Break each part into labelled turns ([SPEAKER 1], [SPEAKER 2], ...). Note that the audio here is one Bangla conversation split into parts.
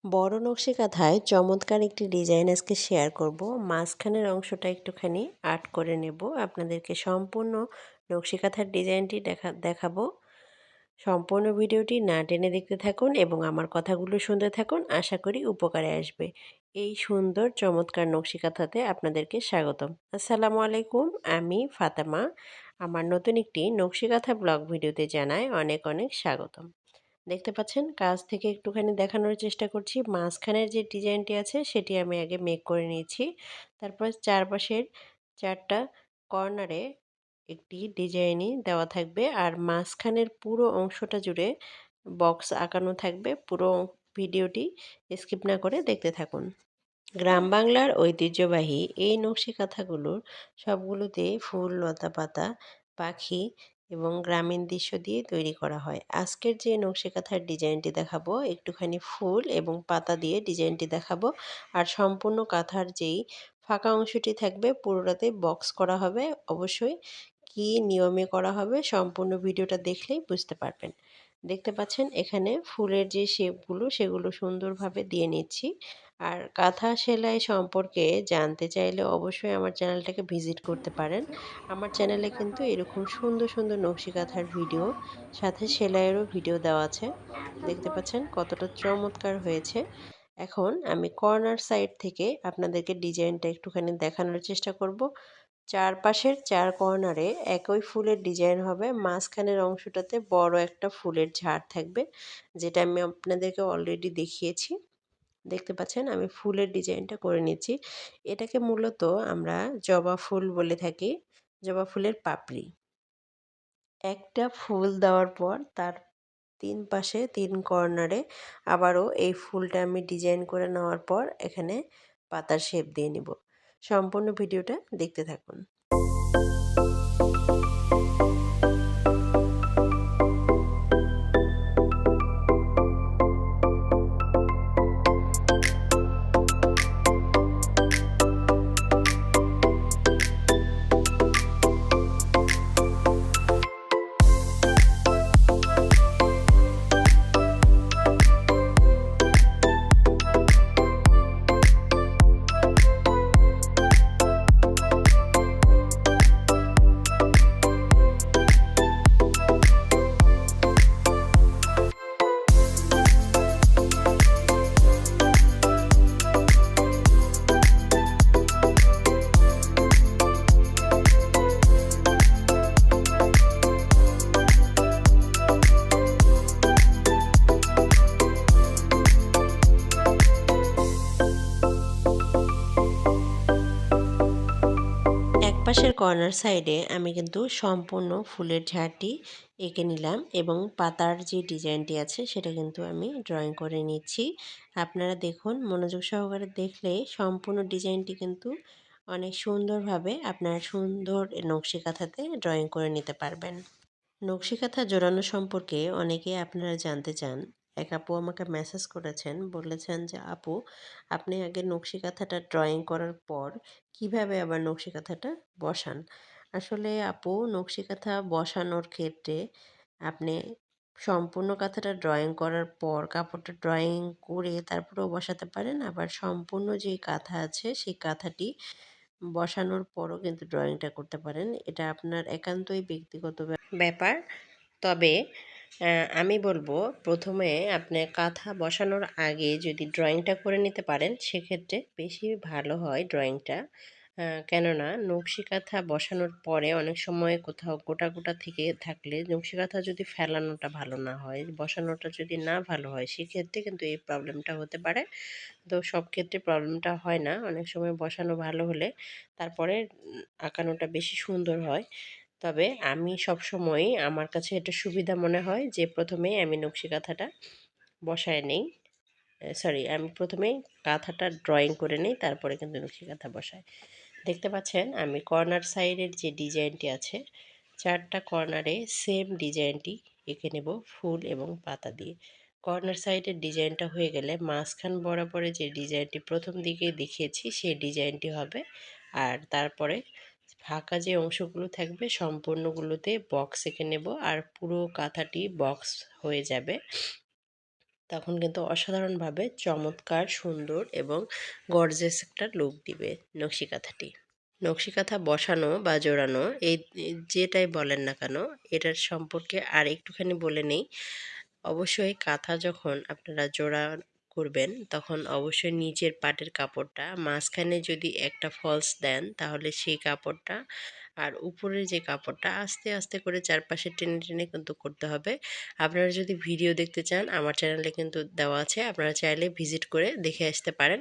[SPEAKER 1] বড় নকশি কাঁথায় চমৎকার একটি ডিজাইন আজকে শেয়ার করব। মাঝখানের অংশটা একটুখানি আর্ট করে নেব। আপনাদেরকে সম্পূর্ণ নকশি কাঁথার ডিজাইনটি দেখাবো। সম্পূর্ণ ভিডিওটি না টেনে দেখতে থাকুন এবং আমার কথাগুলো শুনতে থাকুন। আশা করি উপকারে আসবে। এই সুন্দর চমৎকার নকশি কাঁথাতে আপনাদেরকে স্বাগতম। আসসালামু আলাইকুম, আমি ফাতেমা। আমার নতুন একটি নকশি কাঁথা ব্লগ ভিডিওতে জানাই অনেক অনেক স্বাগতম। দেখতে পাচ্ছেন কাছ থেকে একটুখানি দেখানোর চেষ্টা করছি। মাঝখানের যে ডিজাইনটি আছে সেটি আমি আগে মেক করে নিয়েছি। তারপর চারপাশের ৪টা কর্নারে একটি ডিজাইনই দেওয়া থাকবে আর মাঝখানের পুরো অংশটা জুড়ে বক্স আঁকানো থাকবে। পুরো ভিডিওটি স্কিপ না করে দেখতে থাকুন। গ্রাম বাংলার ঐতিহ্যবাহী এই নকশি কাঁথাগুলোর সবগুলোতে ফুল, লতা পাতা, পাখি এবং গ্রামীণ দৃশ্য দিয়ে তৈরি করা হয়। আজকের যে নকশি কাঁথার ডিজাইনটি দেখাবো একটুখানি ফুল এবং পাতা দিয়ে ডিজাইনটি দেখাবো। আর সম্পূর্ণ কাঁথার যেই ফাঁকা অংশটি থাকবে পুরোটাতে বক্স করা হবে। অবশ্যই কী নিয়মে করা হবে সম্পূর্ণ ভিডিওটা দেখলেই বুঝতে পারবেন। দেখতে পাচ্ছেন এখানে ফুলের যে শেপগুলো সেগুলো সুন্দরভাবে দিয়ে নিচ্ছি। আর কাঁথা সেলাই সম্পর্কে জানতে চাইলে অবশ্যই আমার চ্যানেলটাকে ভিজিট করতে পারেন। আমার চ্যানেলে কিন্তু এরকম সুন্দর সুন্দর নকশি কাঁথার ভিডিও সাথে সেলাইয়েরও ভিডিও দেওয়া আছে। দেখতে পাচ্ছেন কতটা চমৎকার হয়েছে। এখন আমি কর্নার সাইড থেকে আপনাদেরকে ডিজাইনটা একটুখানি দেখানোর চেষ্টা করব। চারপাশের ৪ কর্নারে একই ফুলের ডিজাইন হবে। মাঝখানের অংশটাতে বড় একটা ফুলের ঝাড় থাকবে, যেটা আমি আপনাদেরকে অলরেডি দেখিয়েছি। দেখতে পাচ্ছেন আমি ফুলের ডিজাইনটা করে নিচ্ছি। এটাকে মূলত আমরা জবা ফুল বলে থাকি, জবা ফুলের পাপড়ি। একটা ফুল দেওয়ার পর তার ৩ পাশে ৩ কর্নারে আবারও এই ফুলটা আমি ডিজাইন করে নেওয়ার পর এখানে পাতার শেপ দিয়ে নিব। সম্পূর্ণ ভিডিওটা দেখতে থাকুন। একপাশের কর্নার সাইডে আমি কিন্তু সম্পূর্ণ ফুলের ঝাড়টি এঁকে নিলাম এবং পাতার যে ডিজাইনটি আছে সেটা কিন্তু আমি ড্রয়িং করে নিচ্ছি। আপনারা দেখুন, মনোযোগ সহকারে দেখলে সম্পূর্ণ ডিজাইনটি কিন্তু অনেক সুন্দরভাবে আপনার সুন্দর নকশি কাঁথাতে ড্রয়িং করে নিতে পারবেন। নকশি কাঁথা জোড়ানো সম্পর্কে অনেকেই আপনারা জানতে চান। এক আপু আমাকে মেসেজ করেছেন, বলেছেন যে আপু আপনি আগে নকশি কাঁথাটা ড্রয়িং করার পর কিভাবে আবার নকশি কাঁথাটা বসান। আসলে আপু নকশি কাঁথা বসানোর ক্ষেত্রে আপনি সম্পূর্ণ কাঁথাটা ড্রয়িং করার পর কাপড়টা ড্রয়িং করে তারপরেও বসাতে পারেন। আবার সম্পূর্ণ যে কাঁথা আছে সেই কাঁথাটি বসানোর পরও কিন্তু ড্রয়িংটা করতে পারেন। এটা আপনার একান্তই ব্যক্তিগত ব্যাপার। তবে আমি বলবো প্রথমে আপনি কাঁথা বসানোর আগে যদি ড্রয়িংটা করে নিতে পারেন সেক্ষেত্রে বেশি ভালো হয় ড্রয়িংটা। কেননা নকশি কাঁথা বসানোর পরে অনেক সময় কোথাও গোটা গোটা থেকে থাকলে নকশি কাঁথা যদি ফেলানোটা ভালো না হয়, বসানোটা যদি না ভালো হয়, সেক্ষেত্রে কিন্তু এই প্রবলেমটা হতে পারে। তো সব ক্ষেত্রে প্রবলেমটা হয় না, অনেক সময় বসানো ভালো হলে তারপরে আঁকানোটা বেশি সুন্দর হয়। তবে আমি সবসময়ই আমার কাছে এটা সুবিধা মনে হয় যে প্রথমেই আমি নকশি কাঁথাটা বসায় নেই, সরি আমি প্রথমেই কাঁথাটা ড্রয়িং করে নিই তারপরে কিন্তু নকশি কাঁথা বসাই। দেখতে পাচ্ছেন আমি কর্নার সাইডের যে ডিজাইনটি আছে ৪টা কর্নারে সেম ডিজাইনটি এঁকে নেব ফুল এবং পাতা দিয়ে। কর্নার সাইডের ডিজাইনটা হয়ে গেলে মাঝখান বরাবরে যে ডিজাইনটি প্রথম দিকে দেখিয়েছি সেই ডিজাইনটি হবে। আর তারপরে ফাঁকা যে অংশগুলো থাকবে সম্পূর্ণগুলোতে বক্স এঁকে নেব আর পুরো কাঁথাটি বক্স হয়ে যাবে। তখন কিন্তু অসাধারণভাবে চমৎকার, সুন্দর এবং গর্জিয়াস একটা লুক দিবে নকশি কাঁথাটি। নকশি কাঁথা বসানো বা জোড়ানো এই যেটাই বলেন না কেন, এটার সম্পর্কে আর একটুখানি বলে নেই। অবশ্যই কাঁথা যখন আপনারা জোড়া করবেন তখন অবশ্যই নিচের পাটের কাপড়টা মাঝখানে যদি একটা ফলস দেন তাহলে সেই কাপড়টা আর উপরের যে কাপড়টা আস্তে আস্তে করে চারপাশে টেনে টেনে কিন্তু করতে হবে। আপনারা যদি ভিডিও দেখতে চান আমার চ্যানেলে কিন্তু দেওয়া আছে, আপনারা চাইলে ভিজিট করে দেখে আসতে পারেন।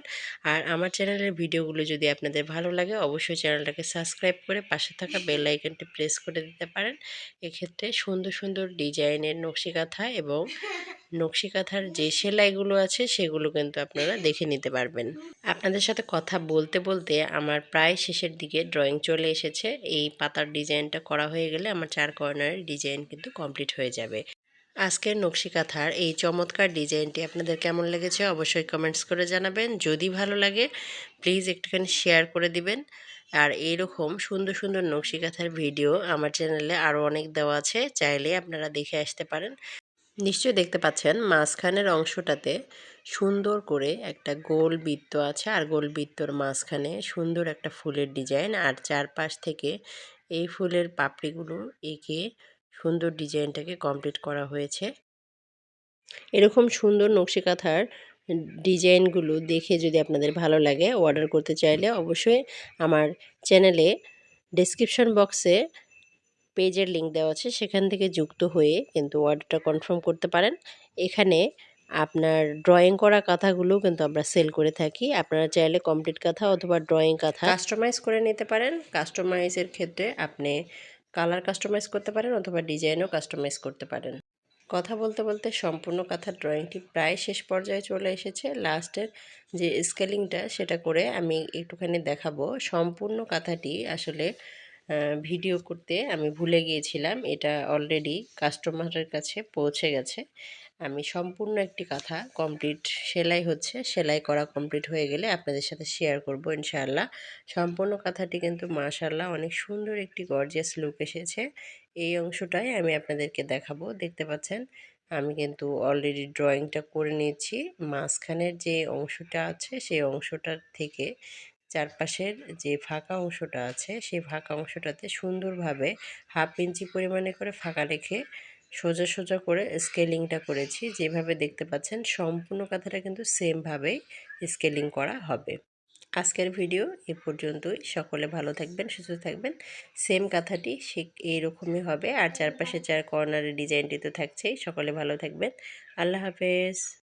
[SPEAKER 1] আর আমার চ্যানেলের ভিডিওগুলো যদি আপনাদের ভালো লাগে অবশ্যই চ্যানেলটাকে সাবস্ক্রাইব করে পাশে থাকা বেল আইকনটি প্রেস করে দিতে পারেন। এক্ষেত্রে সুন্দর সুন্দর ডিজাইনের নকশি কাঁথা এবং নকশি কাঁথার যে সেলাইগুলো আছে সেগুলো কিন্তু আপনারা দেখে নিতে পারবেন। আপনাদের সাথে কথা বলতে বলতে আমার প্রায় শেষের দিকে ড্রয়িং চলে এসেছে। এই পাতার ডিজাইনটা করা হয়ে গেলে আমার 4 কর্নারের ডিজাইন কিন্তু কমপ্লিট হয়ে যাবে। আজকের নকশি কাঁথার এই চমৎকার ডিজাইনটি আপনাদের কেমন লেগেছে অবশ্যই কমেন্টস করে জানাবেন। যদি ভালো লাগে প্লিজ একটুখানি শেয়ার করে দিবেন। আর এইরকম সুন্দর সুন্দর নকশি কাঁথার ভিডিও আমার চ্যানেলে আরও অনেক দেওয়া আছে, চাইলে আপনারা দেখে আসতে পারেন। নিশ্চয়ই দেখতে পাচ্ছেন মাঝখানের অংশটাতে সুন্দর করে একটা গোল বৃত্ত আছে, আর গোল বৃত্তর মাঝখানে সুন্দর একটা ফুলের ডিজাইন, আর চারপাশ থেকে এই ফুলের পাপড়িগুলো এঁকে সুন্দর ডিজাইনটাকে কমপ্লিট করা হয়েছে। এরকম সুন্দর নকশি কাঁথার ডিজাইনগুলো দেখে যদি আপনাদের ভালো লাগে অর্ডার করতে চাইলে অবশ্যই আমার চ্যানেলে ডেসক্রিপশন বক্সে পেজের লিঙ্ক দেওয়া আছে, সেখান থেকে যুক্ত হয়ে কিন্তু অর্ডারটা কনফার্ম করতে পারেন। এখানে আপনার ড্রয়িং করা কাঁথাগুলো কিন্তু আমরা সেল করে থাকি। আপনারা চাইলে কমপ্লিট কাঁথা অথবা ড্রয়িং কাঁথা কাস্টমাইজ করে নিতে পারেন। কাস্টমাইজের ক্ষেত্রে আপনি কালার কাস্টমাইজ করতে পারেন অথবা ডিজাইনও কাস্টমাইজ করতে পারেন। কথা বলতে বলতে সম্পূর্ণ কাঁথার ড্রয়িংটি প্রায় শেষ পর্যায়ে চলে এসেছে। লাস্টের যে স্কেলিংটা সেটা করে আমি একটুখানি দেখাবো। সম্পূর্ণ কাঁথাটি আসলে ভিডিও করতে আমি ভুলে গিয়েছিলাম, এটা অলরেডি কাস্টমারের কাছে পৌঁছে গেছে। আমি সম্পূর্ণ একটি কাঁথা কমপ্লিট সেলাই হচ্ছে, সেলাই করা কমপ্লিট হয়ে গেলে আপনাদের সাথে শেয়ার করব ইনশাআল্লাহ। সম্পূর্ণ কাঁথাটি কিন্তু মাশাআল্লাহ অনেক সুন্দর একটি গর্জিয়াস লুক এসেছে। এই অংশটাই আমি আপনাদেরকে দেখাবো। দেখতে পাচ্ছেন আমি কিন্তু অলরেডি ড্রয়িংটা করে নিয়েছি। মাঝখানের যে অংশটা আছে সেই অংশটার থেকে চারপাশের যে ফাঁকা অংশটা আছে সেই ফাঁকা অংশটাতে সুন্দরভাবে 1/2 ইঞ্চি পরিমাণে করে ফাঁকা রেখে সোজা সোজা করে স্কেলিংটা করেছি। যেভাবে দেখতে পাচ্ছেন সম্পূর্ণ কাঁথাটা কিন্তু সেমভাবেই স্কেলিং করা হবে। আজকের ভিডিও এ পর্যন্তই। সকলে ভালো থাকবেন, সুস্থ থাকবেন। সেম কাঁথাটি এইরকমই হবে, আর চারপাশে 4 কর্নারের ডিজাইনটি তো থাকছেই। সকলে ভালো থাকবেন। আল্লাহ হাফেজ।